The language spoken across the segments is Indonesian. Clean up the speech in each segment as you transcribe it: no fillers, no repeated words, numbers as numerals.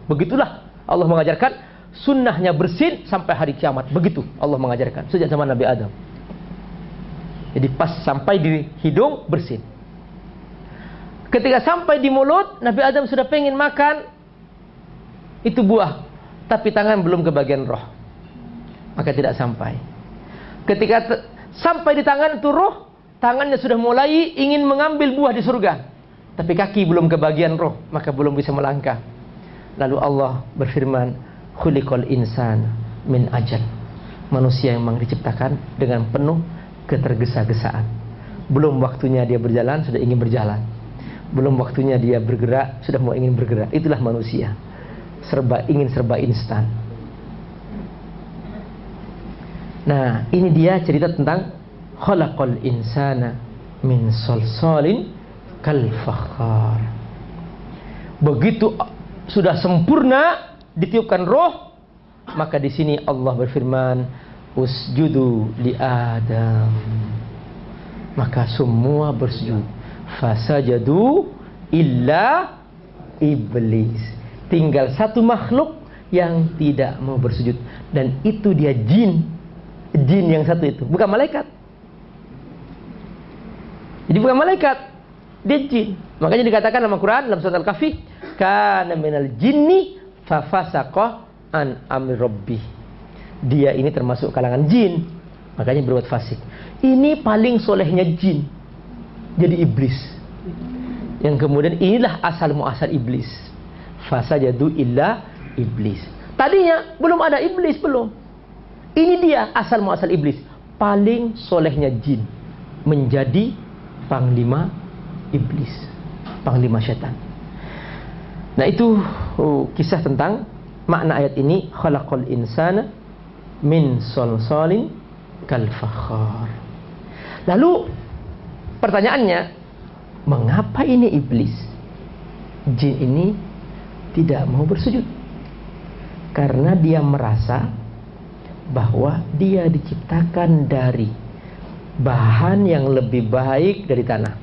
Begitulah Allah mengajarkan sunnahnya bersin sampai hari kiamat. Begitu Allah mengajarkan sejak zaman Nabi Adam. Jadi pas sampai di hidung bersin. Ketika sampai di mulut, Nabi Adam sudah pengen makan itu buah, tapi tangan belum ke bagian roh, maka tidak sampai. Ketika sampai di tangan itu roh, tangannya sudah mulai ingin mengambil buah di surga, tapi kaki belum ke bagian roh, maka belum bisa melangkah. Lalu Allah berfirman, khuliqal insan min ajal. Manusia memang diciptakan dengan penuh ketergesa-gesaan. Belum waktunya dia berjalan, sudah ingin berjalan. Belum waktunya dia bergerak, sudah mau ingin bergerak. Itulah manusia. Serba instan. Nah, ini dia cerita tentang khalaqal insana min salsalin kal fakhar. Begitu sudah sempurna ditiupkan roh, maka di sini Allah berfirman, usjudu li Adam. Maka semua bersujud. Fasajadu illa iblis. Tinggal satu makhluk yang tidak mau bersujud, dan itu dia jin. Jin yang satu itu, bukan malaikat. Jadi bukan malaikat, dia jin. Makanya dikatakan dalam Al-Quran, dalam surat Al-Kahfi, kana minal jinni fafasaqa an amri rabbih. Dia ini termasuk kalangan jin, makanya berbuat fasik. Ini paling solehnya jin, jadi iblis. Yang kemudian inilah asal muasal iblis. Fasajadu illa iblis. Tadinya belum ada iblis, belum. Ini dia asal muasal iblis, paling solehnya jin, menjadi panglima iblis, panglima setan. Nah, itu kisah tentang makna ayat ini, khalaqal insana min salsalin kal fakhar. Lalu pertanyaannya, mengapa ini iblis, jin ini tidak mau bersujud? Karena dia merasa bahwa dia diciptakan dari bahan yang lebih baik dari tanah.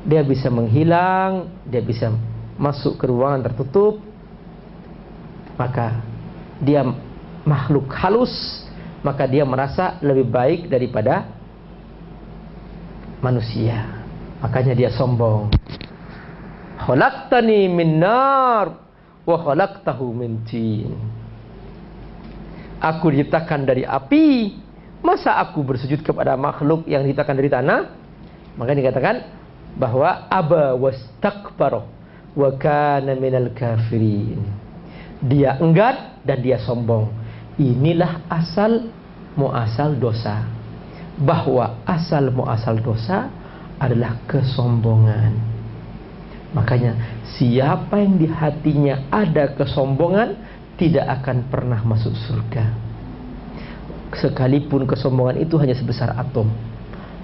Dia bisa menghilang, dia bisa masuk ke ruangan tertutup. Maka dia makhluk halus, maka dia merasa lebih baik daripada manusia. Makanya dia sombong. Khalaqtani min nar wa khalaqtahu min tin. Aku diciptakan dari api, masa aku bersujud kepada makhluk yang diciptakan dari tanah? Maka dikatakan bahwa aba wastakbara wa kana minal kafirin. Dia enggan dan dia sombong. Inilah asal muasal dosa. Bahwa asal muasal dosa adalah kesombongan. Makanya siapa yang di hatinya ada kesombongan tidak akan pernah masuk surga. Sekalipun kesombongan itu hanya sebesar atom,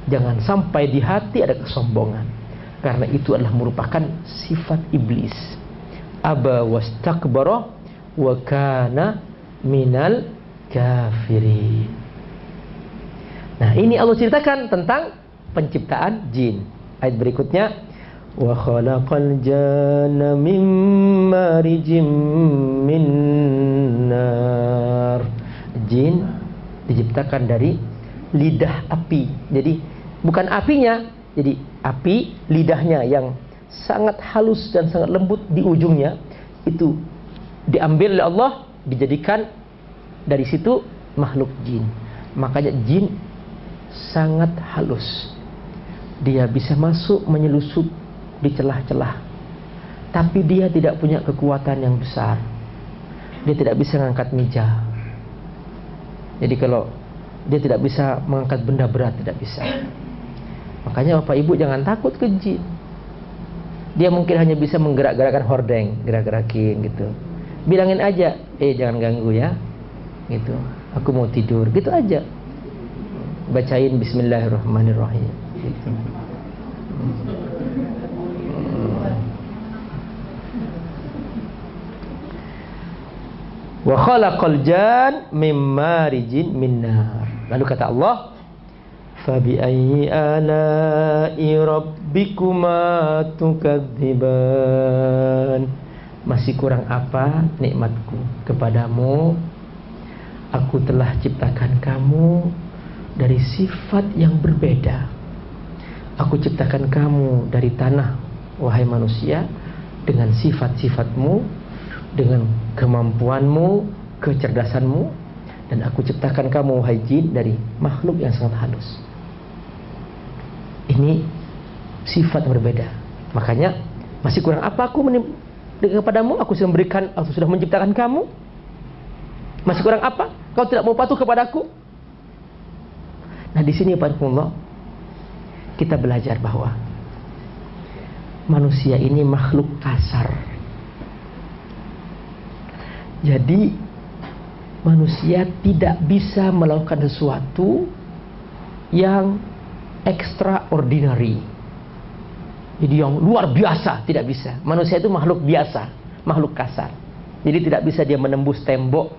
jangan sampai di hati ada kesombongan, karena itu adalah merupakan sifat iblis. Aba wastakbara wa kana minal kafirin. Nah, ini Allah ceritakan tentang penciptaan jin. Ayat berikutnya, wa khalaqal janna min marijim min nar. Jin diciptakan dari lidah api. Jadi bukan apinya, jadi api lidahnya yang sangat halus dan sangat lembut di ujungnya itu diambil oleh Allah, dijadikan dari situ makhluk jin. Makanya jin sangat halus. Dia bisa masuk menyelusup di celah-celah, tapi dia tidak punya kekuatan yang besar. Dia tidak bisa mengangkat meja. Jadi kalau dia tidak bisa mengangkat benda berat, tidak bisa. Makanya Bapak Ibu jangan takut ke jin. Dia mungkin hanya bisa menggerak-gerakkan hordeng, gerak-gerakin gitu. Bilangin aja, jangan ganggu ya, gitu. Aku mau tidur, gitu aja. Bacain Bismillahirrahmanirrahim, gitu. Wa khalaqal jan mim marijin min nar. Lalu kata Allah, fa bi ayyi ala'i rabbikuma tukadziban. masih kurang apa nikmatku kepadamu? Aku telah ciptakan kamu dari sifat yang berbeda. Aku ciptakan kamu dari tanah, wahai manusia, dengan sifat-sifatmu, dengan kemampuanmu, kecerdasanmu. Dan aku ciptakan kamu, wahai jin, dari makhluk yang sangat halus. Ini sifat yang berbeda. Makanya masih kurang apa aku kepadamu? Aku sudah memberikan, aku sudah menciptakan kamu. Masih kurang apa? Kau tidak mau patuh kepadaku? Nah, di sini Pak Allah, kita belajar bahwa manusia ini makhluk kasar. Jadi manusia tidak bisa melakukan sesuatu yang extraordinary. Jadi yang luar biasa tidak bisa. Manusia itu makhluk biasa, makhluk kasar. Jadi tidak bisa dia menembus tembok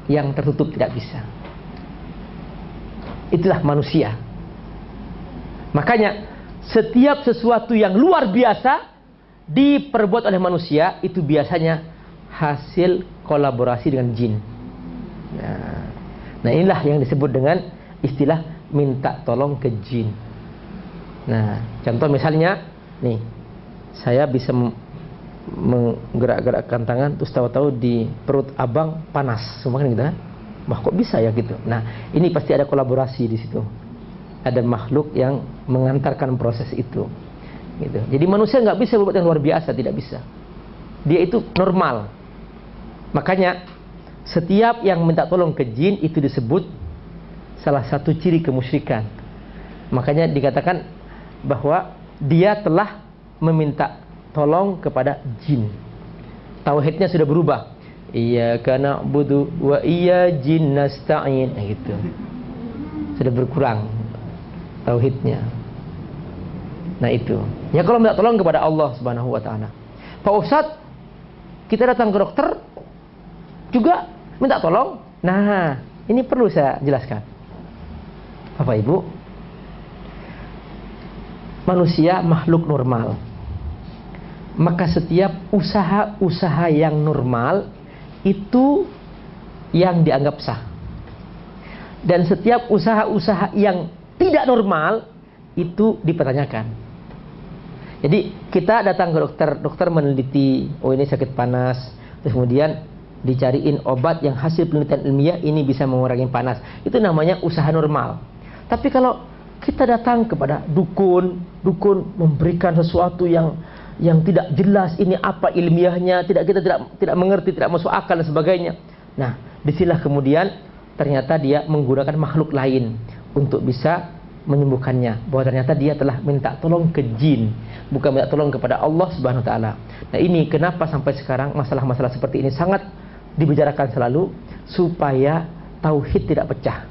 yang tertutup, tidak bisa. Itulah manusia. Makanya setiap sesuatu yang luar biasa diperbuat oleh manusia itu biasanya hasil kolaborasi dengan jin. Nah, inilah yang disebut dengan istilah minta tolong ke jin. Nah, contoh misalnya nih, saya bisa menggerak-gerakkan tangan, terus tahu-tahu di perut abang panas, semua kan gitu kan? Wah, kok bisa ya gitu? Nah, ini pasti ada kolaborasi di situ. Ada makhluk yang mengantarkan proses itu. Gitu. Jadi manusia nggak bisa berbuat yang luar biasa, tidak bisa. Dia itu normal. Makanya setiap yang minta tolong ke jin itu disebut salah satu ciri kemusyrikan. Makanya dikatakan bahwa dia telah meminta tolong kepada jin. Tauhidnya sudah berubah. Iyyaka na'budu wa iyyaka nasta'in. Nah, gitu. Sudah berkurang tauhidnya. Nah, itu. Ya, kalau minta tolong kepada Allah Subhanahu wa taala. Pak Ustadz, kita datang ke dokter juga minta tolong. Nah, ini perlu saya jelaskan. Bapak Ibu, manusia makhluk normal. Maka setiap usaha-usaha yang normal itu yang dianggap sah. Dan setiap usaha-usaha yang tidak normal itu dipertanyakan. Jadi kita datang ke dokter, dokter meneliti, oh ini sakit panas, terus kemudian dicariin obat yang hasil penelitian ilmiah ini bisa mengurangi panas. Itu namanya usaha normal. Tapi kalau kita datang kepada dukun memberikan sesuatu yang tidak jelas, ini apa ilmiahnya, kita tidak mengerti, tidak masuk akal dan sebagainya. Nah, disinilah kemudian ternyata dia menggunakan makhluk lain untuk bisa menyembuhkannya. Bahwa ternyata dia telah minta tolong ke jin, bukan minta tolong kepada Allah Subhanahu wa taala. Nah, ini kenapa sampai sekarang masalah-masalah seperti ini sangat dibicarakan selalu, supaya tauhid tidak pecah.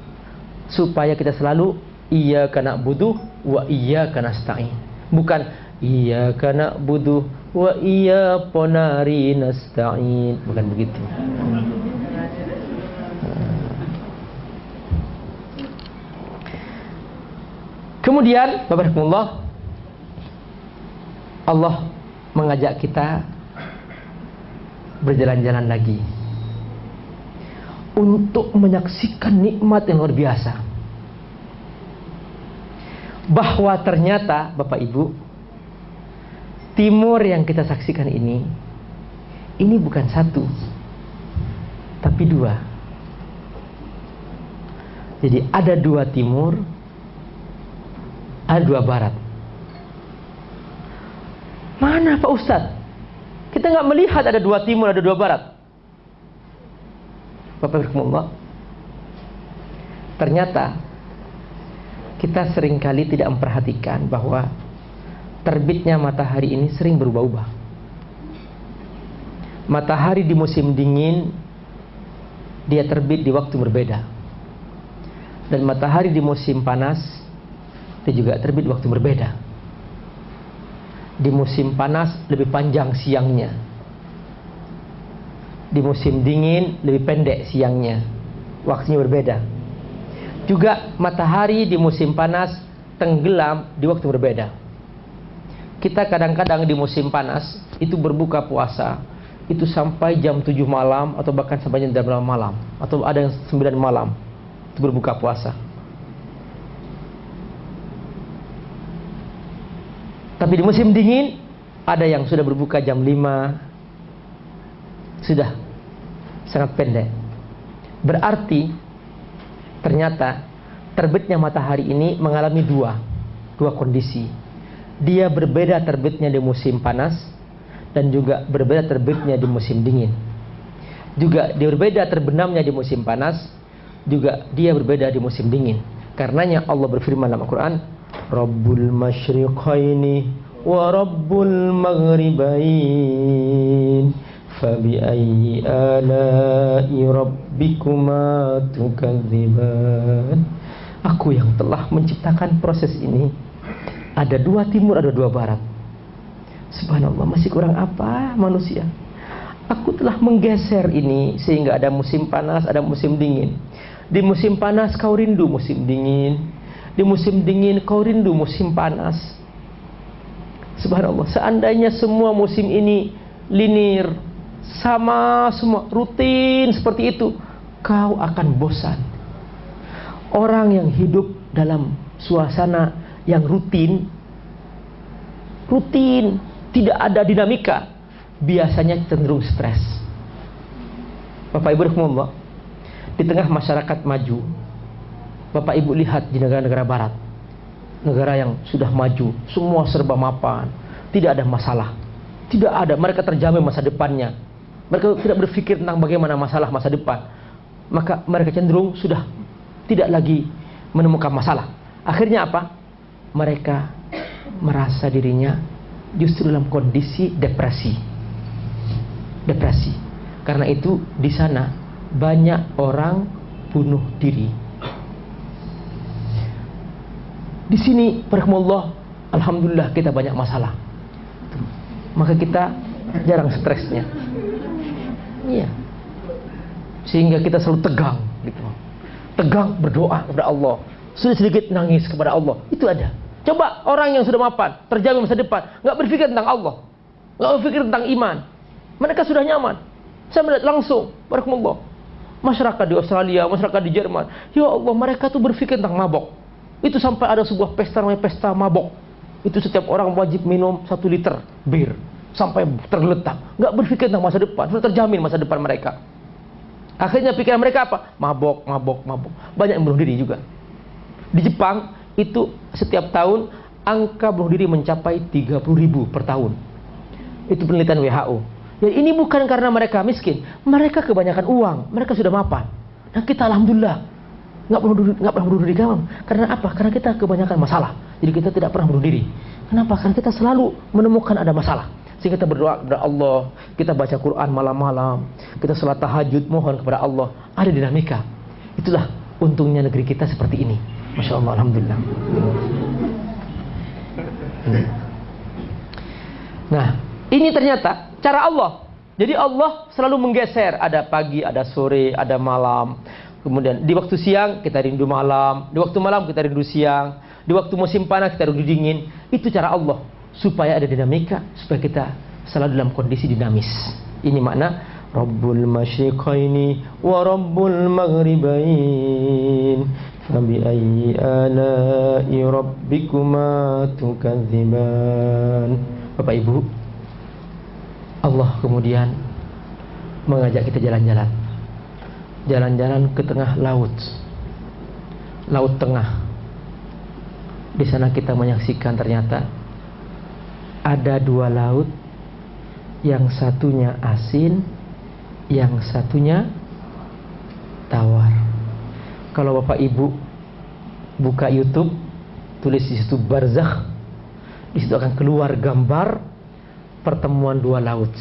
Supaya kita selalu iyyaka na'budu wa iyyaka nasta'in. Bukan iyyaka na'budu wa iyyaka nasta'in. Bukan begitu. Kemudian, Bapak-Bapak, Allah mengajak kita berjalan-jalan lagi untuk menyaksikan nikmat yang luar biasa. Bahwa ternyata, Bapak Ibu, timur yang kita saksikan ini bukan satu, tapi dua. Jadi ada dua timur, ada dua barat. Mana Pak Ustadz? Kita nggak melihat ada dua timur, ada dua barat. Bapak-Bapak, ternyata kita seringkali tidak memperhatikan bahwa terbitnya matahari ini sering berubah-ubah. Matahari di musim dingin dia terbit di waktu berbeda, dan matahari di musim panas itu juga terbit di waktu berbeda. Di musim panas lebih panjang siangnya, di musim dingin lebih pendek siangnya, waktunya berbeda. Juga matahari di musim panas tenggelam di waktu berbeda. Kita kadang-kadang di musim panas itu berbuka puasa, itu sampai jam 7 malam atau bahkan sampai jam 8 malam, atau ada yang 9 malam itu berbuka puasa. Tapi di musim dingin ada yang sudah berbuka jam 5, sudah sangat pendek. Berarti ternyata terbitnya matahari ini mengalami dua kondisi. Dia berbeda terbitnya di musim panas dan juga berbeda terbitnya di musim dingin. Juga dia berbeda terbenamnya di musim panas, juga dia berbeda di musim dingin. Karenanya Allah berfirman dalam Al-Quran, Rabbul masyriqaini wa Rabbul maghribain fabi'ayyi ala'i rabbikuma tukadziban. Aku yang telah menciptakan proses ini. Ada dua timur, ada dua barat. Subhanallah, masih kurang apa manusia? Aku telah menggeser ini sehingga ada musim panas, ada musim dingin. Di musim panas kau rindu musim dingin. Di musim dingin kau rindu musim panas. Subhanallah, seandainya semua musim ini linear, sama semua, rutin seperti itu, kau akan bosan. Orang yang hidup dalam suasana yang rutin, tidak ada dinamika, biasanya cenderung stres. Bapak Ibu rahimakumullah, di tengah masyarakat maju, Bapak Ibu lihat di negara-negara barat, negara yang sudah maju, semua serba mapan, tidak ada masalah, tidak ada, mereka terjamin masa depannya, mereka tidak berpikir tentang bagaimana masalah masa depan, maka mereka cenderung sudah tidak lagi menemukan masalah. Akhirnya apa? Mereka merasa dirinya justru dalam kondisi depresi. Karena itu di sana banyak orang bunuh diri. Di sini, barakallahu, alhamdulillah kita banyak masalah. Maka kita jarang stresnya. Iya. Sehingga kita selalu tegang gitu. Tegang berdoa kepada Allah. Sudah sedikit nangis kepada Allah. Itu ada. Coba orang yang sudah mapan, terjamin masa depan, nggak berpikir tentang Allah, nggak berpikir tentang iman, mereka sudah nyaman. Saya melihat langsung, barakallahu, masyarakat di Australia, masyarakat di Jerman, ya Allah, mereka tuh berpikir tentang mabok. Itu sampai ada sebuah pesta namanya pesta mabok. Itu setiap orang wajib minum 1 liter bir sampai tergeletak. Nggak berpikir tentang masa depan, sudah terjamin masa depan mereka. Akhirnya pikiran mereka apa? Mabok. Banyak yang bunuh diri juga. Di Jepang itu setiap tahun angka bunuh diri mencapai 30.000 per tahun. Itu penelitian WHO. Ya, ini bukan karena mereka miskin, mereka kebanyakan uang, mereka sudah mapan. Nah kita alhamdulillah nggak pernah bunuh diri. Karena apa? Karena kita kebanyakan masalah. Jadi kita tidak pernah bunuh diri. Kenapa? Karena kita selalu menemukan ada masalah. Sehingga kita berdoa kepada Allah, kita baca Quran malam-malam, kita salat tahajud, mohon kepada Allah. Ada dinamika. Itulah untungnya negeri kita seperti ini. Masya Allah, alhamdulillah. Nah, ini ternyata cara Allah. Jadi Allah selalu menggeser. Ada pagi, ada sore, ada malam. Kemudian di waktu siang kita rindu malam, di waktu malam kita rindu siang, di waktu musim panas kita rindu dingin. Itu cara Allah supaya ada dinamika, supaya kita selalu dalam kondisi dinamis. Ini makna Rabbul masyriqaini wa Rabbul maghribain fabi'ayyi ala'i rabbikuma tukadziban. Bapak Ibu, Allah kemudian mengajak kita jalan-jalan ke tengah laut tengah. Di sana kita menyaksikan ternyata ada 2 laut, yang satunya asin, yang satunya tawar. Kalau Bapak Ibu buka YouTube, tulis di situ barzakh, di situ akan keluar gambar pertemuan 2 laut.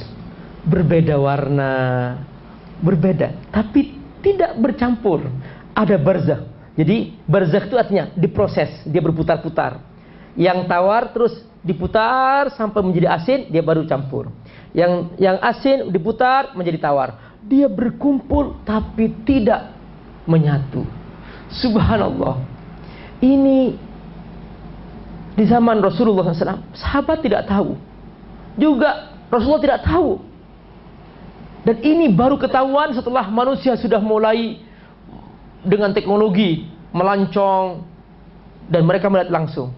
Berbeda warna, berbeda, tapi tidak bercampur. Ada barzakh. Jadi barzakh itu artinya diproses, dia berputar-putar. Yang tawar terus diputar sampai menjadi asin, dia baru campur. Yang asin diputar menjadi tawar. Dia berkumpul tapi tidak menyatu. Subhanallah. Ini di zaman Rasulullah SAW, sahabat tidak tahu. Juga Rasulullah tidak tahu. Dan ini baru ketahuan setelah manusia sudah mulai dengan teknologi melancong dan mereka melihat langsung.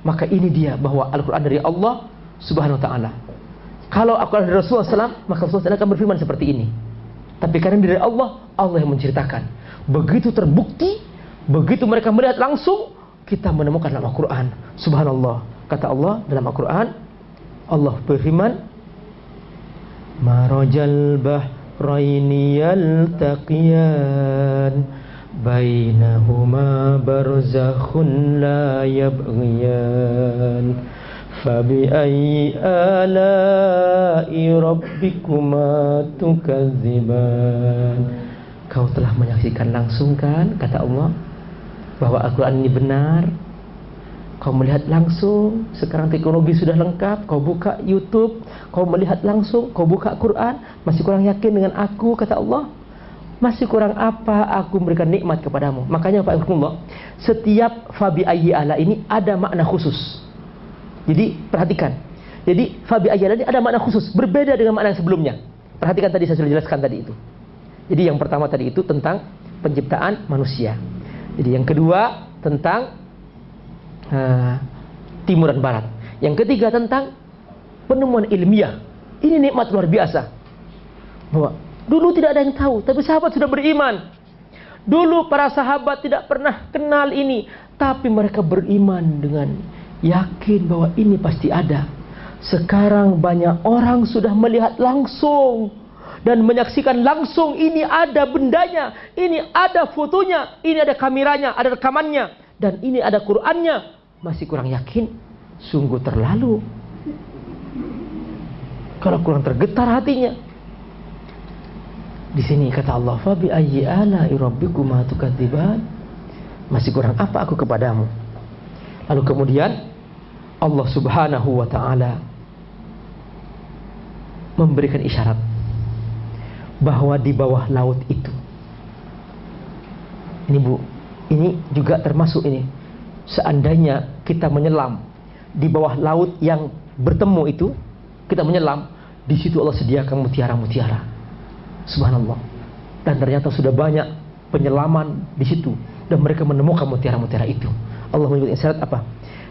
Maka ini dia bahwa Al-Quran dari Allah Subhanahu wa ta'ala. Kalau Al-Quran dari Rasulullah SAW, maka Rasulullah SAW akan berfirman seperti ini. Tapi karena dari Allah, Allah yang menceritakan. Begitu terbukti, begitu mereka melihat langsung, kita menemukan dalam Al-Quran. Subhanallah. Kata Allah dalam Al-Quran, Allah berfirman, Marajal bahraini yaltaqiyan bainahuma barzakhun la yabghiyan fabi ayyi ala'i rabbikuma tukadziban. Kau telah menyaksikan langsung kan, kata Allah, bahwa Al-Quran ini benar. Kau melihat langsung. Sekarang teknologi sudah lengkap. Kau buka YouTube, kau melihat langsung. Kau buka Quran, masih kurang yakin dengan aku, kata Allah. Masih kurang apa aku memberikan nikmat kepadamu. Makanya Pak Allah, setiap fabi ayyi ala ini ada makna khusus. Jadi perhatikan. Jadi fabi ayyi ala ini ada makna khusus, berbeda dengan makna yang sebelumnya. Perhatikan tadi saya sudah jelaskan tadi itu. Jadi yang pertama tadi itu tentang penciptaan manusia. Jadi yang kedua tentang timur dan barat. Yang ketiga tentang penemuan ilmiah. Ini nikmat luar biasa. Bahwa dulu tidak ada yang tahu, tapi sahabat sudah beriman. Dulu para sahabat tidak pernah kenal ini, tapi mereka beriman dengan yakin bahwa ini pasti ada. Sekarang banyak orang sudah melihat langsung dan menyaksikan langsung, ini ada bendanya, ini ada fotonya, ini ada kameranya, ada rekamannya, dan ini ada Qur'annya. Masih kurang yakin? Sungguh terlalu. Kalau kurang tergetar hatinya. Di sini kata Allah, fa bi ayyi ala'i rabbikuma tukadziban. Masih kurang apa aku kepadamu? Lalu kemudian Allah Subhanahu wa ta'ala memberikan isyarat bahwa di bawah laut itu, ini Bu, ini juga termasuk ini, seandainya kita menyelam di bawah laut yang bertemu itu, kita menyelam, di situ Allah sediakan mutiara-mutiara. Subhanallah. Dan ternyata sudah banyak penyelaman di situ dan mereka menemukan mutiara-mutiara itu. Allah menyebut isyarat apa?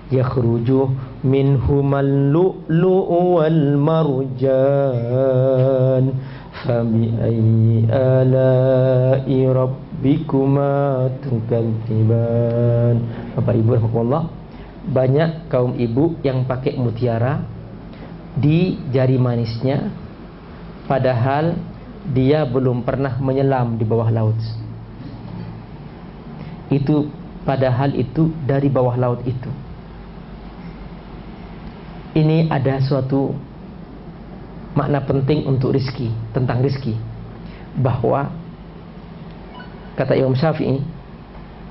Yakhruju minhumal lu'lu'u wal marjan fabi ayyi ala'i rabbikuma tukadziban. Bapak Ibu rahimakumullah, banyak kaum ibu yang pakai mutiara di jari manisnya padahal dia belum pernah menyelam di bawah laut. Itu padahal itu dari bawah laut itu. Ini ada suatu makna penting untuk rizki, tentang rizki, bahwa kata Imam Syafi'i,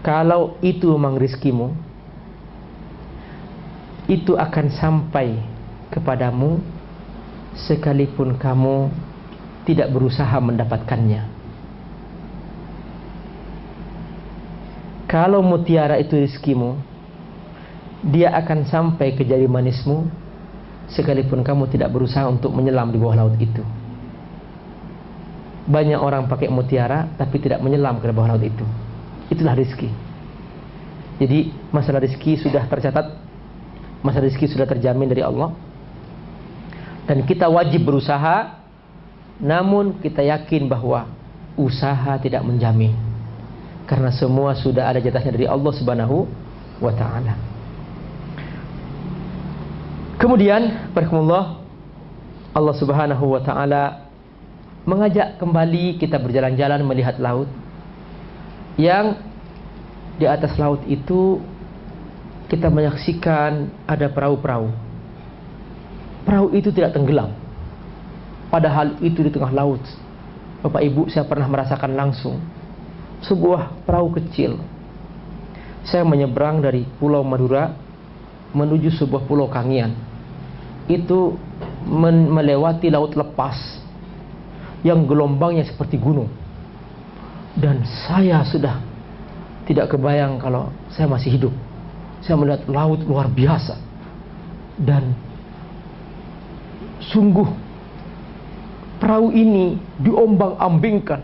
kalau itu memang rizkimu, itu akan sampai kepadamu sekalipun kamu tidak berusaha mendapatkannya. Kalau mutiara itu rizkimu, dia akan sampai ke jari manismu sekalipun kamu tidak berusaha untuk menyelam di bawah laut itu. Banyak orang pakai mutiara tapi tidak menyelam ke bawah laut itu. Itulah rizki. Jadi masalah rizki sudah tercatat, masalah rizki sudah terjamin dari Allah, dan kita wajib berusaha. Namun kita yakin bahwa usaha tidak menjamin, karena semua sudah ada jatahnya dari Allah Subhanahu wa ta'ala. Kemudian barakallahu, Allah Subhanahu wa ta'ala mengajak kembali kita berjalan-jalan melihat laut. Yang di atas laut itu kita menyaksikan ada perahu-perahu. Perahu itu tidak tenggelam, padahal itu di tengah laut. Bapak Ibu, saya pernah merasakan langsung sebuah perahu kecil. Saya menyeberang dari Pulau Madura menuju sebuah pulau Kangian. Itu melewati laut lepas yang gelombangnya seperti gunung. Dan saya sudah tidak kebayang kalau saya masih hidup. Saya melihat laut luar biasa. Dan sungguh perahu ini diombang-ambingkan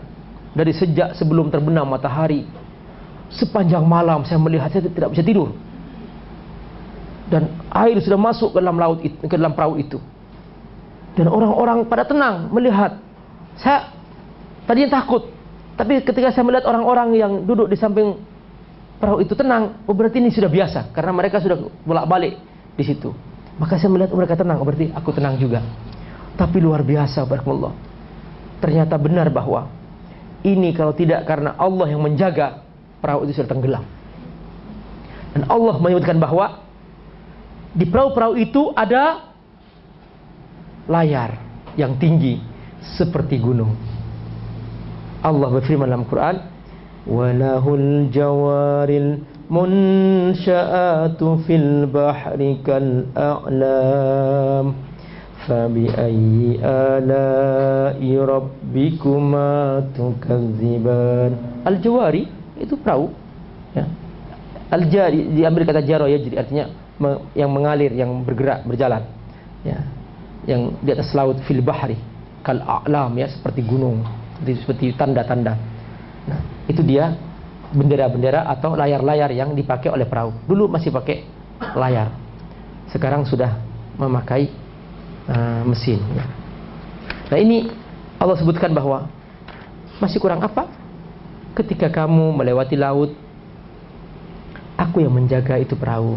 dari sejak sebelum terbenam matahari. Sepanjang malam saya melihat, saya tidak bisa tidur. Dan air sudah masuk ke dalam laut itu, ke dalam perahu itu. Dan orang-orang pada tenang melihat. Saya tadinya takut, tapi ketika saya melihat orang-orang yang duduk di samping perahu itu tenang, oh berarti ini sudah biasa, karena mereka sudah bolak-balik di situ. Maka saya melihat mereka tenang, oh berarti aku tenang juga. Tapi luar biasa, barakallah. Ternyata benar bahwa ini kalau tidak karena Allah yang menjaga, perahu itu sudah tenggelam. Dan Allah menyebutkan bahwa di perahu-perahu itu ada layar yang tinggi seperti gunung. Allah berfirman dalam Quran, "Walahul jawaril munsha'atu fil bahri kal a'lam, fabi ayyi ala'i rabbikuma tukadziban." Al-jawari itu perahu, ya. Al-jari diambil kata jaro ya, jadi artinya yang mengalir, yang bergerak, berjalan, ya, yang di atas laut, fil bahri kal a'lam, ya, seperti gunung, seperti tanda-tanda. Nah, itu dia bendera-bendera atau layar-layar yang dipakai oleh perahu. Dulu masih pakai layar, sekarang sudah memakai mesin, ya. Nah, ini Allah sebutkan bahwa masih kurang apa? Ketika kamu melewati laut, aku yang menjaga itu perahu.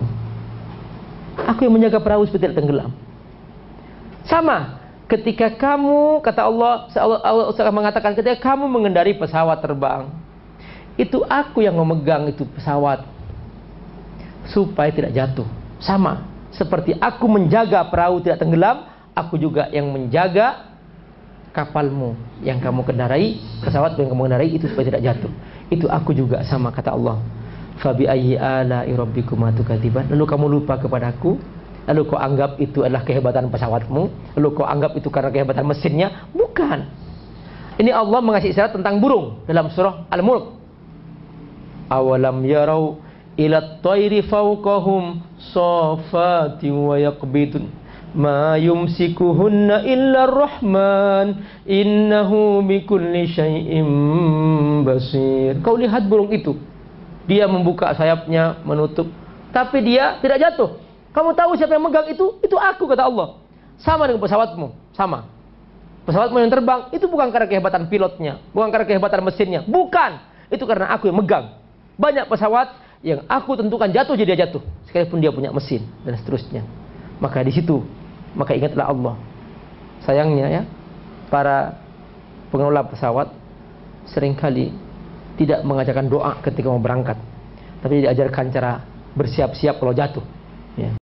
Aku yang menjaga perahu supaya tidak tenggelam. Sama ketika kamu, kata Allah mengatakan, ketika kamu mengendari pesawat terbang, itu aku yang memegang itu pesawat supaya tidak jatuh. Sama seperti aku menjaga perahu tidak tenggelam, aku juga yang menjaga kapalmu yang kamu kendarai, pesawat yang kamu kendarai itu supaya tidak jatuh. Itu aku juga, sama kata Allah. Fabi ayyi ala'i rabbikuma tukadziban. Lalu kamu lupa kepadaku, lalu kau anggap itu adalah kehebatan pesawatmu, lalu kau anggap itu karena kehebatan mesinnya. Bukan. Ini Allah mengasih isyarat tentang burung dalam surah Al-Mulk. Awalam yarau ila at-tayri fawqahum safati wa yaqbidun ma yumsikuhunna illa ar-rahman innahu bikulli syai'im basir. Kau lihat burung itu, dia membuka sayapnya, menutup, tapi dia tidak jatuh. Kamu tahu siapa yang megang itu? Itu aku, kata Allah. Sama dengan pesawatmu, sama. Pesawatmu yang terbang itu bukan karena kehebatan pilotnya, bukan karena kehebatan mesinnya, bukan. Itu karena aku yang megang. Banyak pesawat yang aku tentukan jatuh, jadi dia jatuh, sekalipun dia punya mesin dan seterusnya. Maka di situ, maka ingatlah Allah. Sayangnya ya, para pengelola pesawat seringkali tidak mengajarkan doa ketika mau berangkat, tapi diajarkan cara bersiap-siap kalau jatuh.